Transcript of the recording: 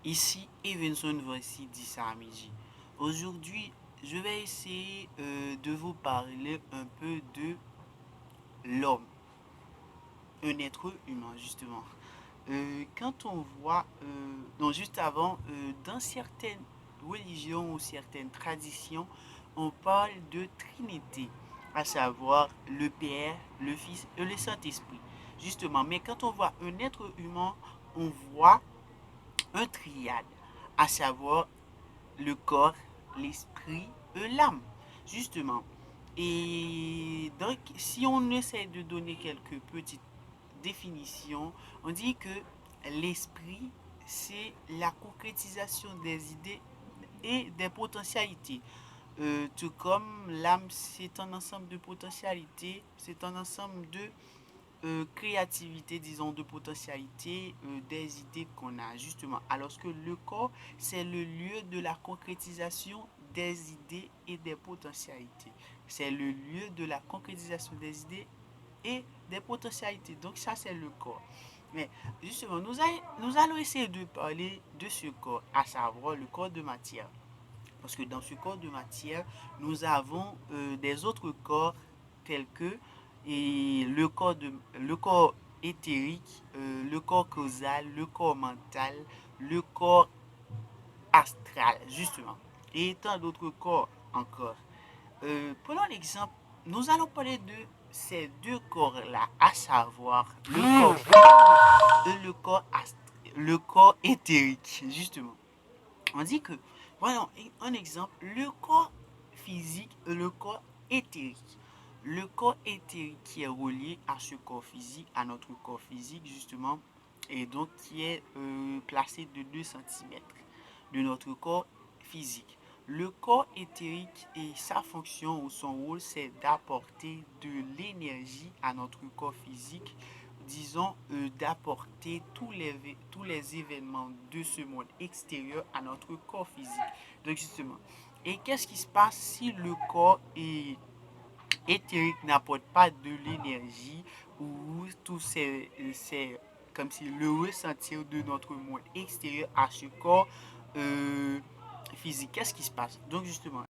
Ici Evenson, voici 10 à midi. Aujourd'hui, je vais essayer de vous parler un peu de l'homme, un être humain justement. Quand on voit, donc juste avant, dans certaines religions ou certaines traditions, on parle de Trinité, à savoir le Père, le Fils et le Saint-Esprit. Justement, mais quand on voit un être humain, on voit un triade, à savoir le corps, l'esprit et l'âme, justement. Et donc, si on essaie de donner quelques petites définitions, on dit que l'esprit, c'est la concrétisation des idées et des potentialités. Tout comme l'âme, c'est un ensemble de potentialités, c'est un ensemble de créativité, disons, de potentialité, des idées qu'on a, justement. Alors que le corps, c'est le lieu de la concrétisation des idées et des potentialités. C'est le lieu de la concrétisation des idées et des potentialités. Donc ça, c'est le corps. Mais justement, nous allons essayer de parler de ce corps, à savoir le corps de matière. Parce que dans ce corps de matière, nous avons des autres corps tels que le corps éthérique, le corps causal, le corps mental, le corps astral, justement, et tant d'autres corps encore. Prenons l'exemple, nous allons parler de ces deux corps-là, à savoir le corps éthérique, justement. On dit que, voyons un exemple, le corps physique et le corps éthérique. Le corps éthérique qui est relié à ce corps physique, à notre corps physique justement, et donc qui est placé de 2 centimètres de notre corps physique. Le corps éthérique et sa fonction ou son rôle, c'est d'apporter de l'énergie à notre corps physique, disons, d'apporter tous les événements de ce monde extérieur à notre corps physique. Donc justement, et qu'est-ce qui se passe si le corps éthérique n'apporte pas de l'énergie ou tout c'est comme si le ressentir de notre monde extérieur à ce corps physique? Qu'est-ce qui se passe? Donc justement,